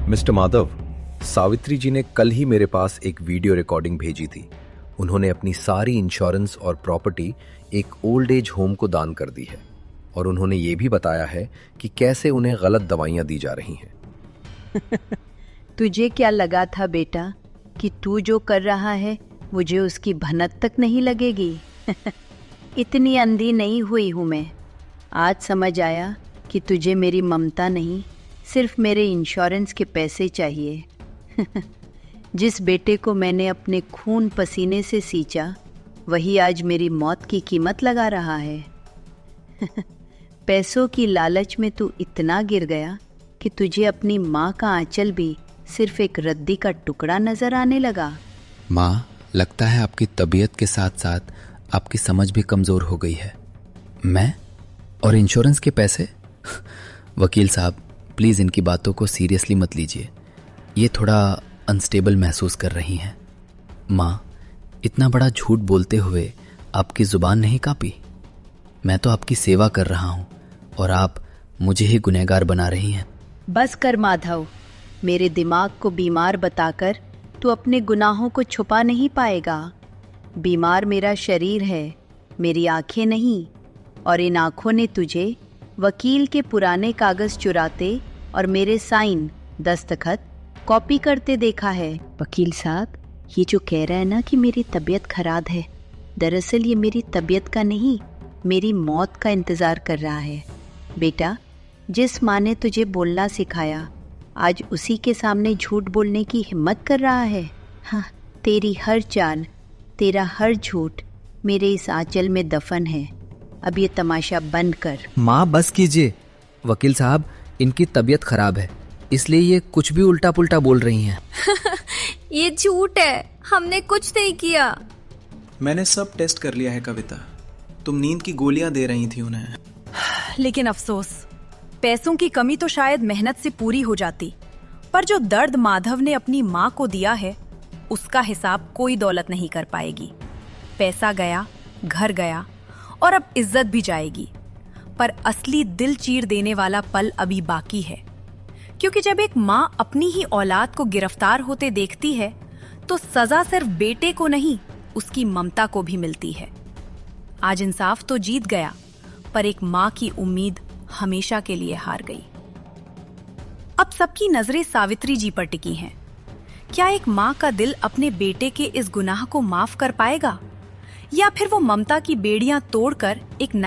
Mister Madhav, Savitri जी ने कल ही मेरे पास एक वीडियो रिकॉर्डिंग भेजी थी। उन्होंने अपनी सारी इंश्योरेंस और प्रॉपर्टी एक ओल्ड एज होम को दान कर दी है और उन्होंने ये भी बताया है कि कैसे उन्हें गलत दवाइयाँ दी जा रही हैं। तुझे क्या लगा था बेटा कि तू जो कर रहा है मुझे उसकी भनक तक नहीं लगेगी? इतनी अंधी नहीं हुई हूँ मैं। आज समझ आया कि तुझे मेरी ममता नहीं, सिर्फ मेरे इंश्योरेंस के पैसे चाहिए। जिस बेटे को मैंने अपने खून पसीने से सींचा, वही आज मेरी मौत की कीमत लगा रहा है। पैसों की लालच में तू इतना गिर गया कि तुझे अपनी माँ का आंचल भी सिर्फ एक रद्दी का टुकड़ा नजर आने लगा। माँ, लगता है आपकी तबीयत के साथ साथ आपकी समझ भी कमज़ोर हो गई है। मैं और इंश्योरेंस के पैसे? वकील साहब, प्लीज़ इनकी बातों को सीरियसली मत लीजिए। ये थोड़ा अनस्टेबल महसूस कर रही हैं। माँ, इतना बड़ा झूठ बोलते हुए आपकी ज़ुबान नहीं कांपी? मैं तो आपकी सेवा कर रहा हूँ और आप मुझे ही गुनहगार बना रही हैं। बस कर माधव, मेरे दिमाग को बीमार बताकर तू अपने गुनाहों को छुपा नहीं पाएगा। बीमार मेरा शरीर है, मेरी आंखें नहीं, और इन आंखों ने तुझे वकील के पुराने कागज चुराते और मेरे साइन, दस्तखत, कॉपी करते देखा है। वकील साहब, ये जो कह रहा है ना कि मेरी तबीयत खराब है, दरअसल ये मेरी तबीयत का नहीं, मेरी मौत का इंतज़ार कर रहा है। बेटा, जिस माँ ने तुझे बोलना सिखाया, आज उसी के सामने झूठ बोलने की हिम्मत कर रहा है। हाँ, तेरी हर चाल, तेरा हर झूठ मेरे इस आंचल में दफन है। अब ये तमाशा बंद कर। माँ, बस कीजिए। वकील साहब, इनकी तबीयत खराब है, इसलिए ये कुछ भी उल्टा पुल्टा बोल रही हैं। ये झूठ है, हमने कुछ नहीं किया। मैंने सब टेस्ट कर लिया है कविता। तुम नींद की गोलियां दे रही थी उन्हें। लेकिन अफसोस, पैसों की कमी तो शायद मेहनत से पूरी हो जाती, पर जो दर्द माधव ने अपनी माँ को दिया है, उसका हिसाब कोई दौलत नहीं कर पाएगी। पैसा गया, घर गया, और अब इज्जत भी जाएगी, पर असली दिल चीर देने वाला पल अभी बाकी है। क्योंकि जब एक माँ अपनी ही औलाद को गिरफ्तार होते देखती है, तो सजा सिर्फ बेटे को नहीं, उसकी ममता को भी मिलती है। आज इंसाफ तो जीत गया, पर एक माँ की उम्मीद हमेशा के लिए हार गई। अब सबकी नजरें सावित्री जी पर टिकी हैं। क्या एक माँ का दिल अपने बेटे के इस गुनाह को माफ कर पाएगा, या फिर वो ममता की बेड़ियां तोड़कर एक